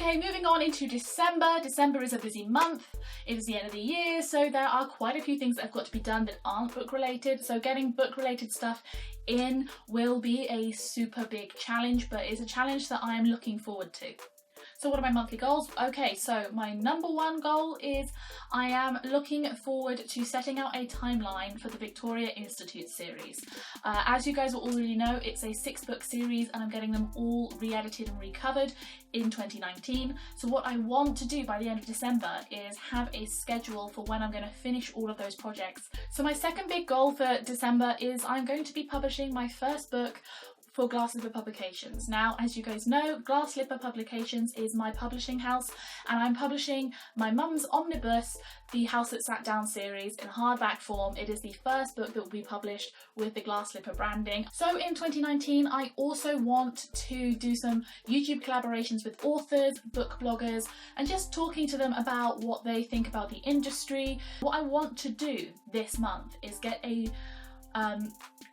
Okay, moving on into December. December is a busy month. It is the end of the year, so there are quite a few things that have got to be done that aren't book related. So getting book related stuff in will be a super big challenge, but it's a challenge that I am looking forward to. So what are my monthly goals? Okay, so my number one goal is I am looking forward to setting out a timeline for the Victoria Institute series. As you guys will already know, it's a 6-book series and I'm getting them all re-edited and recovered in 2019. So what I want to do by the end of December is have a schedule for when I'm going to finish all of those projects. So my second big goal for December is I'm going to be publishing my first book for Glass Slipper Publications. Now, as you guys know, Glass Slipper Publications is my publishing house, and I'm publishing my mum's omnibus, The House That Sat Down series, in hardback form. It is the first book that will be published with the Glass Slipper branding. So in 2019, I also want to do some YouTube collaborations with authors, book bloggers, and just talking to them about what they think about the industry. What I want to do this month is get a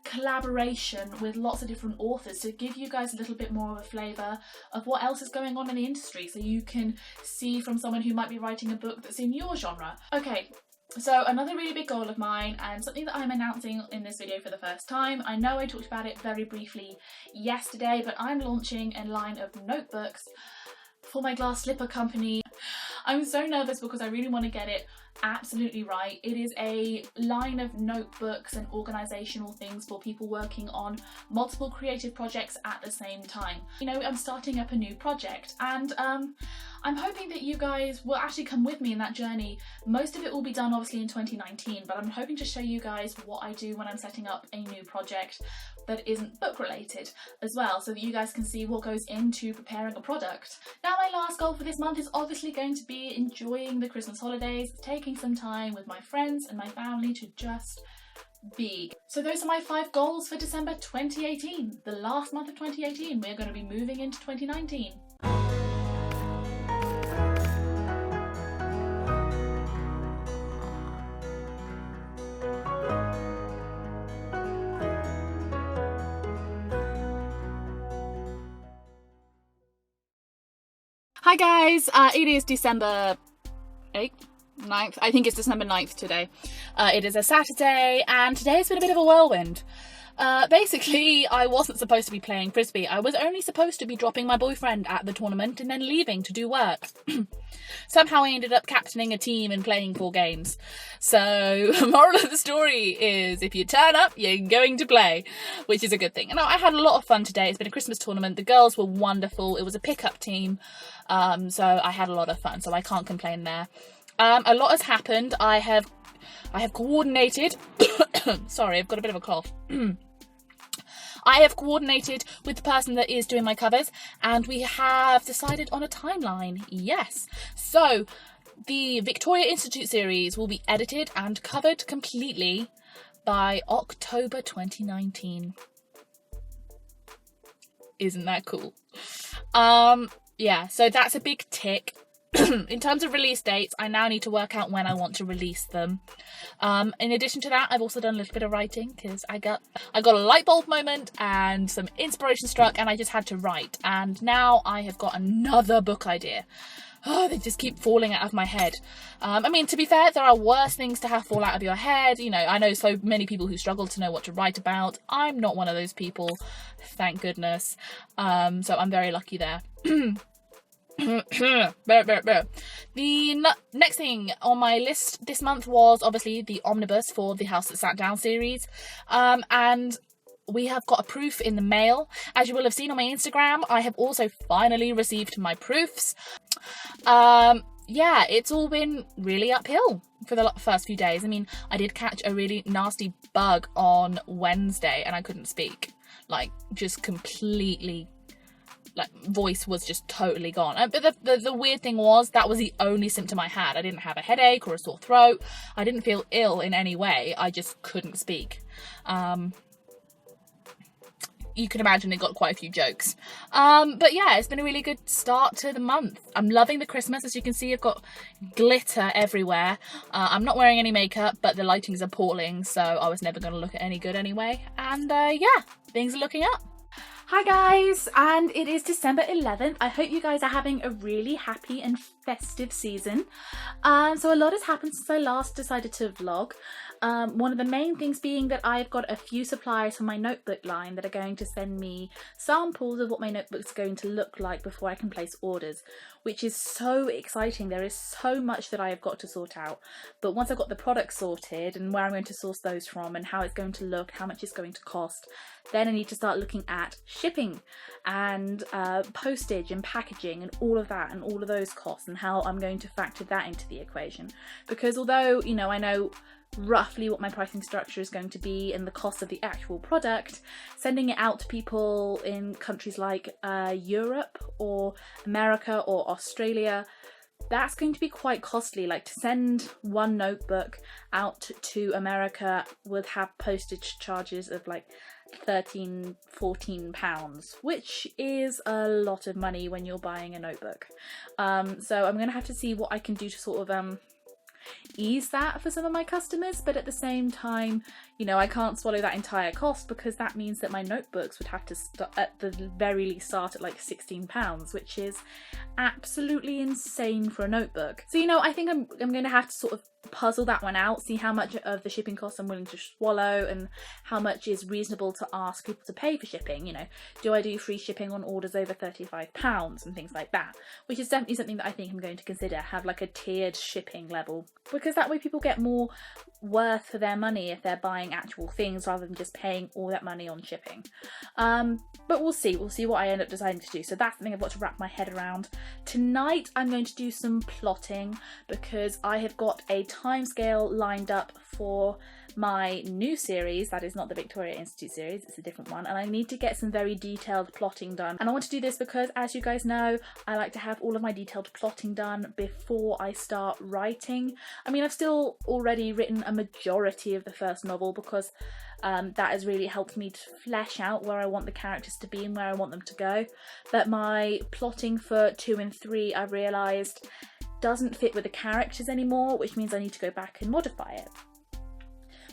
collaboration with lots of different authors to give you guys a little bit more of a flavour of what else is going on in the industry, so you can see from someone who might be writing a book that's in your genre. Okay, so another really big goal of mine, and something that I'm announcing in this video for the first time. I know I talked about it very briefly yesterday, but I'm launching a line of notebooks for my Glass Slipper company. I'm so nervous because I really want to get it absolutely right. It is a line of notebooks and organisational things for people working on multiple creative projects at the same time. You know, I'm starting up a new project, and I'm hoping that you guys will actually come with me in that journey. Most of it will be done obviously in 2019, but I'm hoping to show you guys what I do when I'm setting up a new project that isn't book related as well, so that you guys can see what goes into preparing a product. Now, my last goal for this month is obviously going to be enjoying the Christmas holidays, taking some time with my friends and my family to just be. So those are my 5 goals for December 2018, the last month of 2018. We're going to be moving into 2019. Hi guys, it is December 8th, 9th, I think it's December 9th today. It is a Saturday, and today has been a bit of a whirlwind. Basically, I wasn't supposed to be playing Frisbee. I was only supposed to be dropping my boyfriend at the tournament and then leaving to do work. Somehow I ended up captaining a team and playing 4 games. So, moral of the story is, if you turn up, you're going to play, which is a good thing. And I had a lot of fun today. It's been a Christmas tournament. The girls were wonderful. It was a pickup team. So I had a lot of fun, so I can't complain there. A lot has happened. I have coordinated, sorry, I've got a bit of a cough. I have coordinated with the person that is doing my covers, and we have decided on a timeline. Yes. So the Victoria Institute series will be edited and covered completely by October 2019. Isn't that cool? Yeah, so that's a big tick. In terms of release dates, I now need to work out when I want to release them. In addition to that, I've also done a little bit of writing because I got a light bulb moment and some inspiration struck, and I just had to write. And now I have got another book idea. Oh, they just keep falling out of my head. I mean, to be fair, there are worse things to have fall out of your head. You know, I know so many people who struggle to know what to write about. I'm not one of those people, thank goodness. So I'm very lucky there. The next thing on my list this month was obviously the omnibus for the House That Sat Down series, and we have got a proof in the mail. As you will have seen on my Instagram, I have also finally received my proofs. Yeah, it's all been really uphill for the first few days. I mean, I did catch a really nasty bug on Wednesday and I couldn't speak, like just completely, like voice was just totally gone. But the weird thing was that was the only symptom I had. I didn't have a headache or a sore throat. I didn't feel ill in any way. I just couldn't speak. You can imagine it got quite a few jokes. But yeah, it's been a really good start to the month. I'm loving the Christmas. As you can see, I've got glitter everywhere. I'm not wearing any makeup, but the lighting's appalling, so I was never going to look at any good anyway. And yeah, things are looking up. Hi guys, and it is December 11th. I hope you guys are having a really happy and festive season. So a lot has happened since I last decided to vlog. One of the main things being that I've got a few suppliers for my notebook line that are going to send me samples of what my notebook's going to look like before I can place orders, which is so exciting. There is so much that I have got to sort out, but once I've got the product sorted and where I'm going to source those from and how it's going to look, how much it's going to cost, then I need to start looking at shipping and postage and packaging and all of that and all of those costs and how I'm going to factor that into the equation. Because although, you know, I know roughly what my pricing structure is going to be and the cost of the actual product, sending it out to people in countries like Europe or America or Australia, that's going to be quite costly. Like, to send one notebook out to America would have postage charges of like £13-14, which is a lot of money when you're buying a notebook. So I'm gonna have to see what I can do to sort of ease that for some of my customers, but at the same time, you know, I can't swallow that entire cost, because that means that my notebooks would have to at the very least start at like £16, which is absolutely insane for a notebook. So, you know, I think I'm going to have to sort of puzzle that one out, see how much of the shipping costs I'm willing to swallow and how much is reasonable to ask people to pay for shipping. You know, do I do free shipping on orders over £35 and things like that, which is definitely something that I think I'm going to consider, have like a tiered shipping level, because that way people get more worth for their money if they're buying actual things rather than just paying all that money on shipping. But we'll see what I end up deciding to do. So that's something I've got to wrap my head around. Tonight I'm going to do some plotting, because I have got a timescale lined up for my new series. That is not the Victoria Institute series, it's a different one, and I need to get some very detailed plotting done. And I want to do this because, as you guys know, I like to have all of my detailed plotting done before I start writing. I mean, I've still already written a majority of the first novel, because that has really helped me to flesh out where I want the characters to be and where I want them to go. But my plotting for 2 and 3, I've realised, doesn't fit with the characters anymore, which means I need to go back and modify it.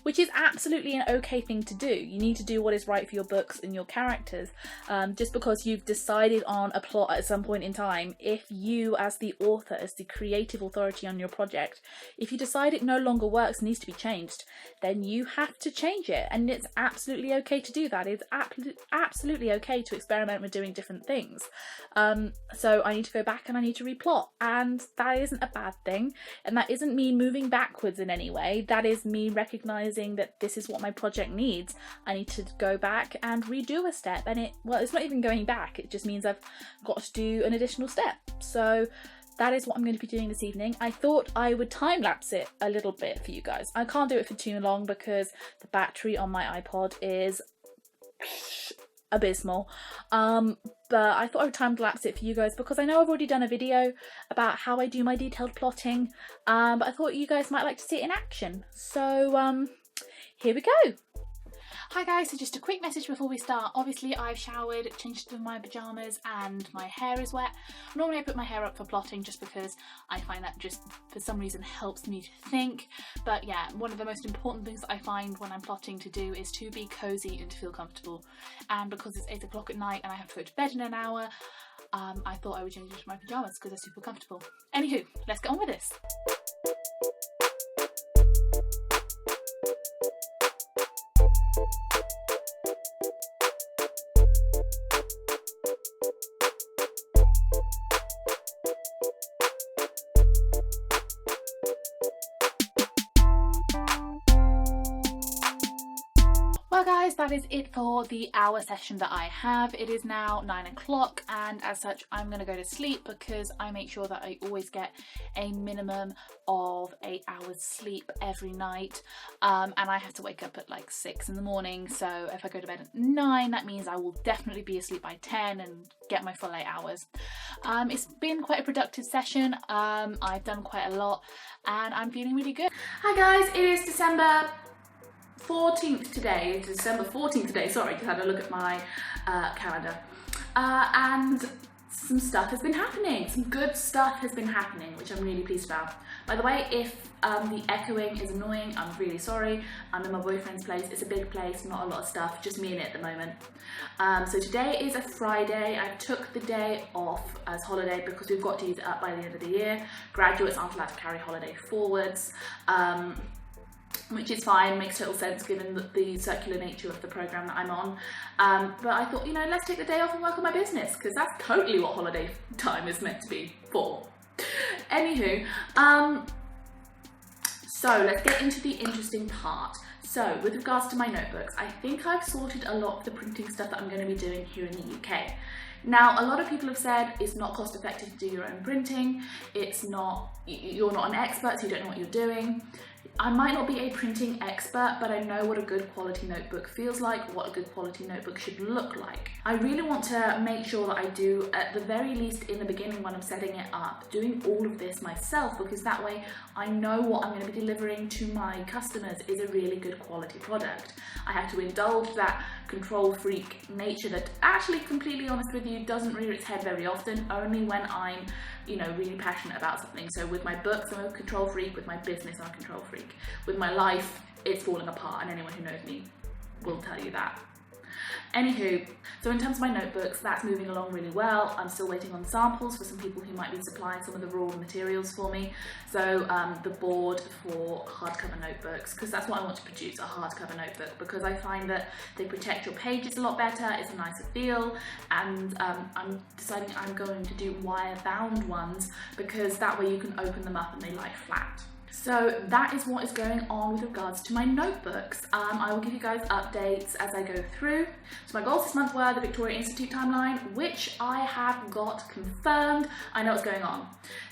Which is absolutely an okay thing to do. You need to do what is right for your books and your characters. Just because you've decided on a plot at some point in time, if you as the author, as the creative authority on your project, if you decide it no longer works, needs to be changed, then you have to change it. And it's absolutely okay to do that. It's absolutely okay to experiment with doing different things. So I need to go back and I need to replot. And that isn't a bad thing. And that isn't me moving backwards in any way. That is me recognising that this is what my project needs. I need to go back and redo a step, and it's not even going back, it just means I've got to do an additional step. So that is what I'm going to be doing this evening. I thought I would time lapse it a little bit for you guys. I can't do it for too long because the battery on my iPod is abysmal, but I thought I would time lapse it for you guys, because I know I've already done a video about how I do my detailed plotting, but I thought you guys might like to see it in action. So here we go. Hi guys, so just a quick message before we start. Obviously I've showered, changed into my pyjamas, and my hair is wet. Normally I put my hair up for plotting just because I find that just for some reason helps me to think. But yeah, one of the most important things that I find when I'm plotting to do is to be cozy and to feel comfortable. And because it's 8 o'clock at night and I have to go to bed in an hour, I thought I would change into my pyjamas because they're super comfortable. Anywho, let's get on with this. Well guys, that is it for the hour session that I have. It is now 9 o'clock, and as such I'm going to go to sleep, because I make sure that I always get a minimum of 8 hours sleep every night, and I have to wake up at like 6 in the morning. So if I go to bed at 9, that means I will definitely be asleep by 10 and get my full 8 hours. It's been quite a productive session. I've done quite a lot and I'm feeling really good. Hi guys, it is December 14th today. It's December 14th today, sorry, just had a look at my calendar. And some stuff has been happening. Some good stuff has been happening, which I'm really pleased about. By the way, if the echoing is annoying, I'm really sorry. I'm in my boyfriend's place. It's a big place, not a lot of stuff, just me in it at the moment. So today is a Friday. I took the day off as holiday because we've got to use it up by the end of the year. Graduates aren't allowed to carry holiday forwards. Which is fine, makes total sense given the circular nature of the programme that I'm on. But I thought, you know, let's take the day off and work on my business, because that's totally what holiday time is meant to be for. Anywho, so let's get into the interesting part. So with regards to my notebooks, I think I've sorted a lot of the printing stuff that I'm going to be doing here in the UK. Now, a lot of people have said it's not cost effective to do your own printing. It's not, you're not an expert, so you don't know what you're doing. I might not be a printing expert, but I know what a good quality notebook feels like, what a good quality notebook should look like. I really want to make sure that I do, at the very least in the beginning when I'm setting it up, doing all of this myself, because that way I know what I'm going to be delivering to my customers is a really good quality product. I have to indulge that control freak nature that, actually, completely honest with you, doesn't rear its head very often, only when I'm, you know, really passionate about something. So with my books, I'm a control freak. With my business, I'm a control freak. With my life, it's falling apart, and anyone who knows me will tell you that. Anywho, so in terms of my notebooks, that's moving along really well. I'm still waiting on samples for some people who might be supplying some of the raw materials for me. So the board for hardcover notebooks, because that's what I want to produce, a hardcover notebook, because I find that they protect your pages a lot better, it's a nicer feel, and I'm deciding I'm going to do wire-bound ones, because that way you can open them up and they lie flat. So that is what is going on with regards to my notebooks. I will give you guys updates as I go through. So my goals this month were the Victoria Institute timeline, which I have got confirmed. I know what's going on.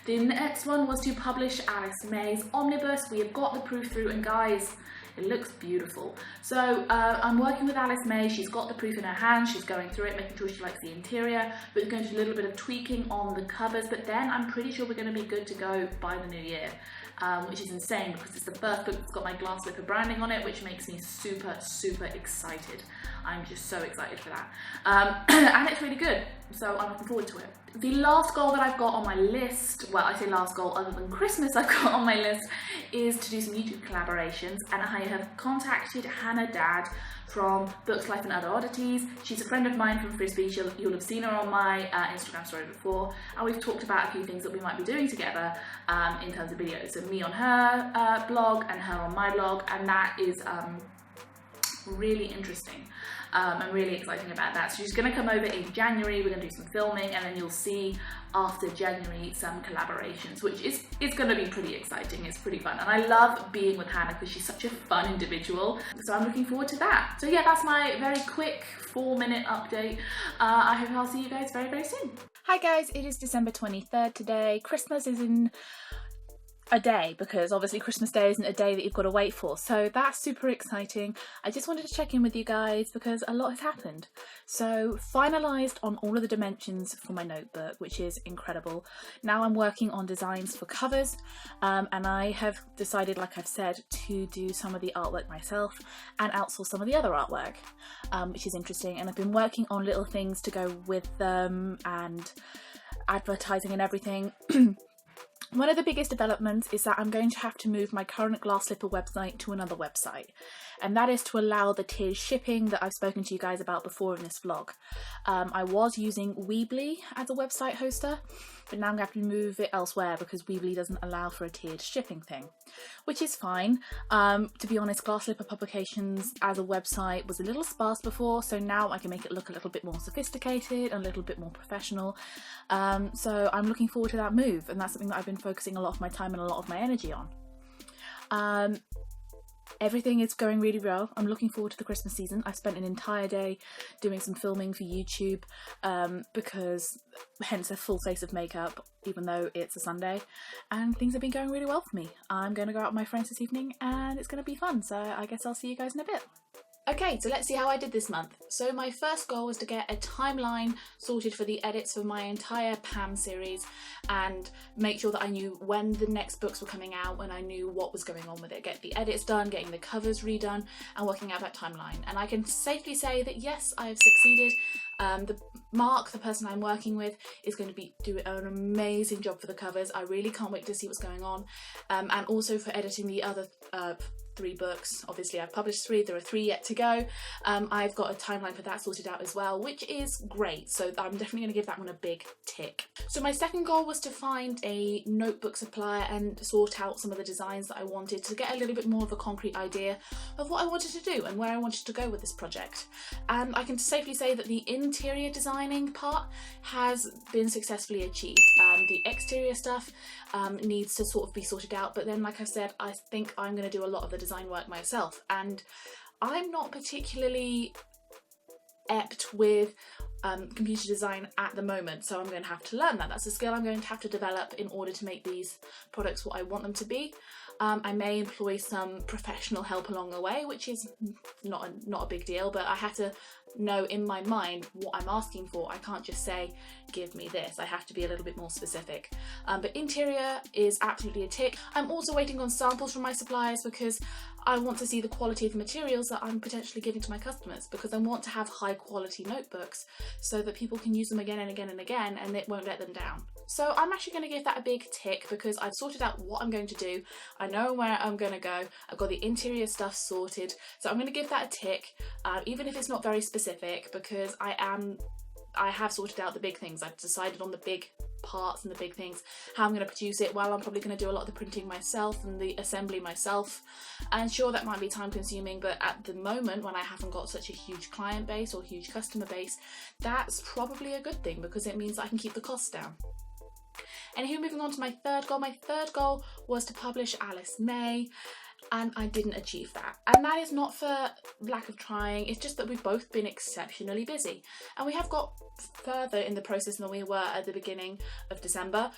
The next one was to publish Alice May's Omnibus. We have got the proof through, and guys, it looks beautiful. So I'm working with Alice May. She's got the proof in her hand. She's going through it, making sure she likes the interior. We're going to do a little bit of tweaking on the covers, but then I'm pretty sure we're going to be good to go by the new year. Which is insane because it's the first book that's got my glass slipper branding on it, which makes me super, super excited. I'm just so excited for that. And it's really good, so I'm looking forward to it. The last goal that I've got on my list, well, I say last goal other than Christmas I've got on my list, is to do some YouTube collaborations, and I have contacted Hannah Dad from Books, Life and Other Oddities. She's a friend of mine from Frisbee. You'll have seen her on my Instagram story before, and we've talked about a few things that we might be doing together in terms of videos. So me on her blog and her on my blog, and that is really interesting. I'm really excited about that. So she's going to come over in January, we're going to do some filming, and then you'll see after January some collaborations, which is going to be pretty exciting. It's pretty fun, and I love being with Hannah because she's such a fun individual, so I'm looking forward to that. So yeah, that's my very quick 4-minute update. I hope I'll see you guys very, very soon. Hi guys, it is December 23rd today. Christmas is in a day, because obviously Christmas Day isn't a day that you've got to wait for, so that's super exciting. I just wanted to check in with you guys because a lot has happened. So finalised on all of the dimensions for my notebook, which is incredible. Now I'm working on designs for covers, and I have decided, like I've said, to do some of the artwork myself and outsource some of the other artwork, which is interesting. And I've been working on little things to go with them and advertising and everything. One of the biggest developments is that I'm going to have to move my current Glass Slipper website to another website, and that is to allow the tiered shipping that I've spoken to you guys about before in this vlog. I was using Weebly as a website hoster, but now I'm going to have to move it elsewhere because Weebly doesn't allow for a tiered shipping thing, which is fine. To be honest, Glass Slipper Publications as a website was a little sparse before, so now I can make it look a little bit more sophisticated and a little bit more professional. So I'm looking forward to that move, and that's something that I've been focusing a lot of my time and a lot of my energy on. Everything is going really well. I'm looking forward to the Christmas season. I spent an entire day doing some filming for YouTube, because hence a full face of makeup, even though it's a Sunday, and things have been going really well for me. I'm going to go out with my friends this evening and it's going to be fun, so I guess I'll see you guys in a bit. Okay, so let's see how I did this month. So my first goal was to get a timeline sorted for the edits for my entire Pam series and make sure that I knew when the next books were coming out, when I knew what was going on with it, get the edits done, getting the covers redone, and working out that timeline. And I can safely say that yes, I have succeeded. The Mark, the person I'm working with, is going to be doing an amazing job for the covers. I really can't wait to see what's going on, and also for editing the other 3 books. Obviously I've published 3, there are 3 yet to go. I've got a timeline for that sorted out as well, which is great, so I'm definitely going to give that one a big tick. So my second goal was to find a notebook supplier and sort out some of the designs that I wanted to get a little bit more of a concrete idea of what I wanted to do and where I wanted to go with this project. And I can safely say that the interior designing part has been successfully achieved. The exterior stuff needs to sort of be sorted out, but then, like I've said, I think I'm going to do a lot of the design work myself, and I'm not particularly apt with computer design at the moment, so I'm going to have to learn that. That's a skill I'm going to have to develop in order to make these products what I want them to be. I may employ some professional help along the way, which is not a big deal, but I have to know in my mind what I'm asking for. I can't just say, give me this. I have to be a little bit more specific. But interior is absolutely a tick. I'm also waiting on samples from my suppliers because I want to see the quality of the materials that I'm potentially giving to my customers, because I want to have high quality notebooks so that people can use them again and again and again and it won't let them down. So I'm actually going to give that a big tick because I've sorted out what I'm going to do. I know where I'm going to go. I've got the interior stuff sorted. So I'm going to give that a tick, even if it's not very specific, because I have sorted out the big things. I've decided on the big parts and the big things, how I'm going to produce it. Well, I'm probably going to do a lot of the printing myself and the assembly myself, and sure, that might be time consuming, but at the moment when I haven't got such a huge client base or huge customer base, that's probably a good thing because it means I can keep the costs down. And here, moving on to my third goal. My third goal was to publish Alice May, and I didn't achieve that. And that is not for lack of trying, it's just that we've both been exceptionally busy. And we have got further in the process than we were at the beginning of December.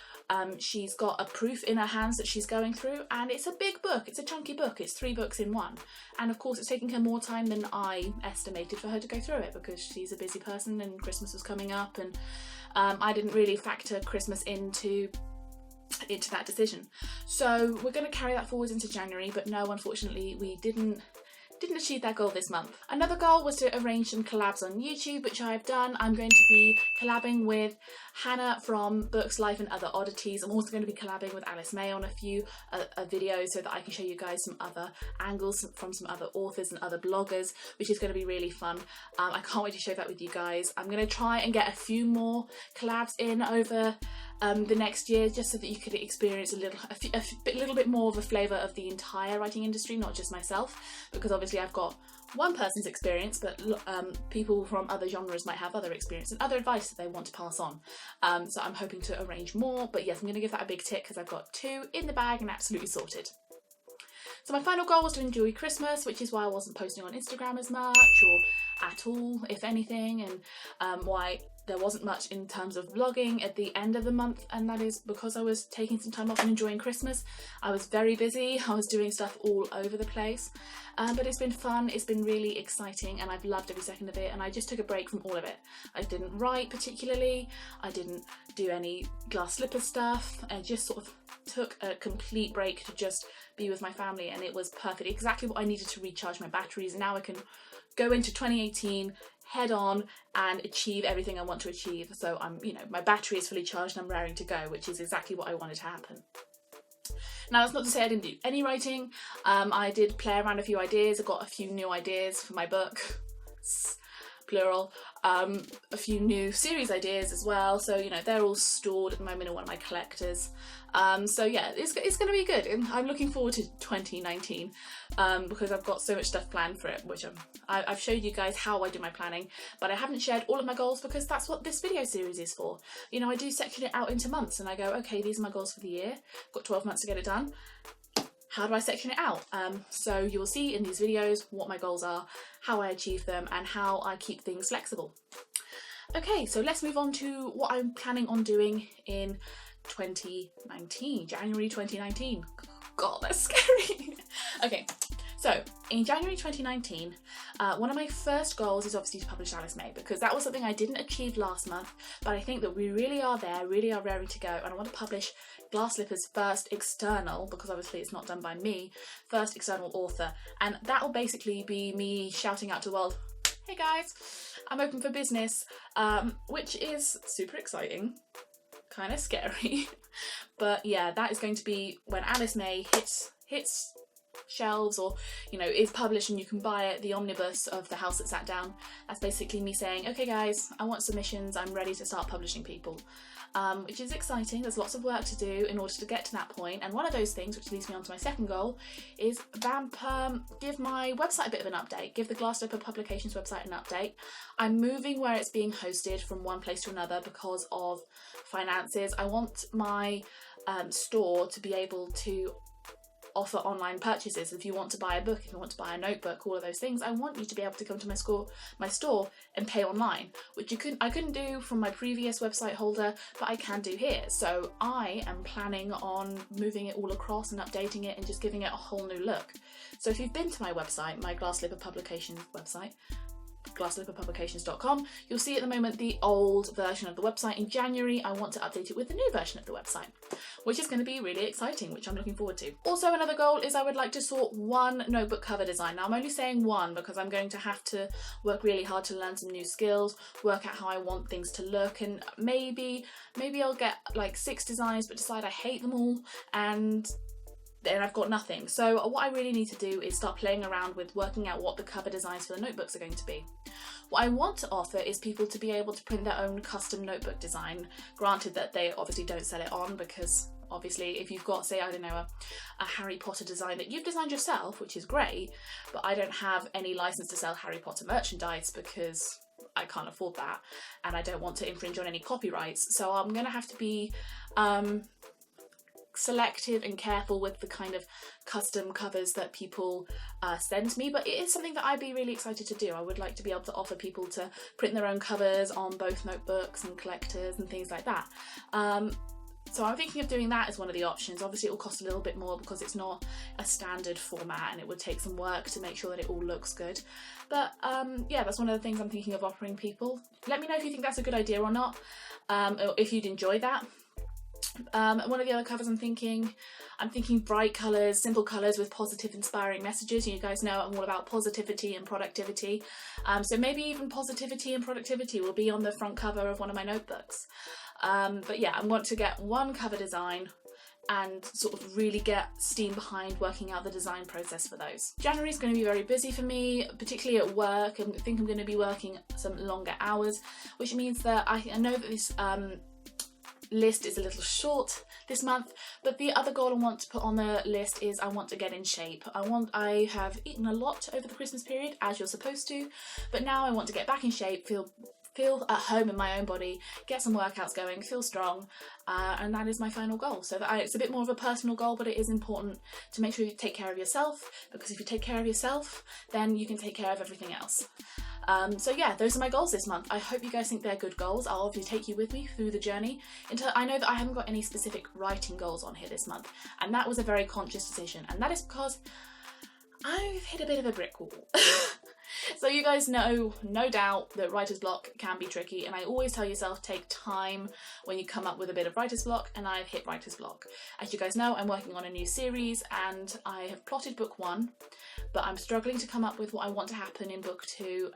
She's got a proof in her hands that she's going through, and it's a big book, it's a chunky book, it's 3 books in one. And of course it's taking her more time than I estimated for her to go through it, because she's a busy person and Christmas was coming up, and I didn't really factor Christmas into that decision. So we're going to carry that forward into January, but no, unfortunately we didn't achieve that goal this month. Another goal was to arrange some collabs on YouTube, which I've done. I'm going to be collabing with Hannah from Books, Life and Other Oddities. I'm also going to be collabing with Alice May on a few videos so that I can show you guys some other angles from some other authors and other bloggers, which is going to be really fun. I can't wait to share that with you guys. I'm going to try and get a few more collabs in over the next year, just so that you could experience a little bit more of a flavour of the entire writing industry, not just myself, because obviously I've got one person's experience, but people from other genres might have other experience and other advice that they want to pass on. So I'm hoping to arrange more, but yes, I'm going to give that a big tick because I've got 2 in the bag and absolutely sorted. So my final goal was to enjoy Christmas, which is why I wasn't posting on Instagram as much, or at all, if anything, and why there wasn't much in terms of vlogging at the end of the month, and that is because I was taking some time off and enjoying Christmas. I was very busy, I was doing stuff all over the place, but it's been fun, it's been really exciting, and I've loved every second of it, and I just took a break from all of it. I didn't write particularly, I didn't do any glass slipper stuff, I just sort of took a complete break to just be with my family, and it was perfect, exactly what I needed to recharge my batteries, and now I can go into 2018 head on and achieve everything I want to achieve. So my battery is fully charged and I'm raring to go, which is exactly what I wanted to happen. Now, that's not to say I didn't do any writing. I did play around a few ideas. I got a few new ideas for my book, plural, a few new series ideas as well. So, they're all stored at the moment in one of my collectors. So yeah, it's going to be good, and I'm looking forward to 2019 because I've got so much stuff planned for it, which I've showed you guys how I do my planning, but I haven't shared all of my goals because that's what this video series is for. I do section it out into months, and I go, okay, these are my goals for the year. I've got 12 months to get it done. How do I section it out? So you will see in these videos what my goals are, how I achieve them, and how I keep things flexible. Okay, so let's move on to what I'm planning on doing in 2019, January 2019. God, that's scary. Okay, so in January 2019, one of my first goals is obviously to publish Alice May, because that was something I didn't achieve last month, but I think that we really are there, really are raring to go, and I want to publish Glass Slipper's first external, because obviously it's not done by me, first external author, and that will basically be me shouting out to the world, hey guys, I'm open for business, which is super exciting, kind of scary. But yeah, that is going to be when Alice May hits shelves, or you know, is published and you can buy it, the omnibus of The House That Sat Down. That's basically me saying, okay guys, I want submissions, I'm ready to start publishing people. Which is exciting. There's lots of work to do in order to get to that point, and one of those things, which leads me on to my second goal, is give my website a bit of an update, give the Glasslipper Publications website an update. I'm moving where it's being hosted from one place to another because of finances. I want my store to be able to offer online purchases. If you want to buy a book, if you want to buy a notebook, all of those things, I want you to be able to come to my store and pay online, which I couldn't do from my previous website holder, but I can do here. So I am planning on moving it all across and updating it and just giving it a whole new look. So if you've been to my website, my Glasslipper Publications website, glasslipperpublications.com, you'll see at the moment the old version of the website. In January, I want to update it with the new version of the website, which is going to be really exciting, which I'm looking forward to. Also, another goal is I would like to sort one notebook cover design. Now, I'm only saying one because I'm going to have to work really hard to learn some new skills, work out how I want things to look, and maybe I'll get like 6 designs but decide I hate them all, and then I've got nothing. So what I really need to do is start playing around with working out what the cover designs for the notebooks are going to be. What I want to offer is people to be able to print their own custom notebook design, granted that they obviously don't sell it on, because obviously if you've got, say, I don't know, a Harry Potter design that you've designed yourself, which is great, but I don't have any license to sell Harry Potter merchandise because I can't afford that, and I don't want to infringe on any copyrights. So I'm going to have to be selective and careful with the kind of custom covers that people send me, but it is something that I'd be really excited to do. I would like to be able to offer people to print their own covers on both notebooks and collectors and things like that. So I'm thinking of doing that as one of the options. Obviously it will cost a little bit more because it's not a standard format and it would take some work to make sure that it all looks good. But yeah, that's one of the things I'm thinking of offering people. Let me know if you think that's a good idea or not, or if you'd enjoy that. One of the other covers I'm thinking bright colours, simple colours with positive, inspiring messages. You guys know I'm all about positivity and productivity. So maybe even positivity and productivity will be on the front cover of one of my notebooks. But yeah, I want to get one cover design and sort of really get steam behind working out the design process for those. January is going to be very busy for me, particularly at work, and I think I'm going to be working some longer hours, which means that I know that this list is a little short this month, but the other goal I want to put on the list is I want to get in shape. I have eaten a lot over the Christmas period, as you're supposed to, but now I want to get back in shape, feel at home in my own body, get some workouts going, feel strong, and that is my final goal. So it's a bit more of a personal goal, but it is important to make sure you take care of yourself, because if you take care of yourself, then you can take care of everything else. So yeah, those are my goals this month. I hope you guys think they're good goals. I'll obviously take you with me through the journey. I know that I haven't got any specific writing goals on here this month, and that was a very conscious decision, and that is because I've hit a bit of a brick wall. So you guys know, no doubt, that writer's block can be tricky, and I always tell yourself take time when you come up with a bit of writer's block, and I've hit writer's block. As you guys know, I'm working on a new series and I have plotted book 1, but I'm struggling to come up with what I want to happen in book 2,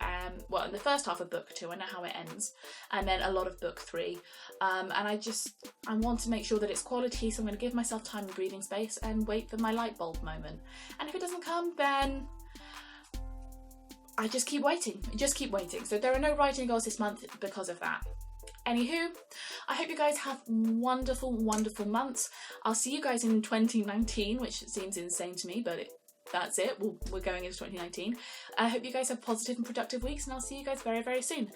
well, in the first half of book 2, I know how it ends, and then a lot of book 3, and I want to make sure that it's quality, so I'm going to give myself time and breathing space and wait for my light bulb moment. And if it doesn't come, then I just keep waiting. So there are no writing goals this month because of that. Anywho, I hope you guys have wonderful, wonderful months. I'll see you guys in 2019, which seems insane to me, but that's it. We're going into 2019. I hope you guys have positive and productive weeks, and I'll see you guys very, very soon.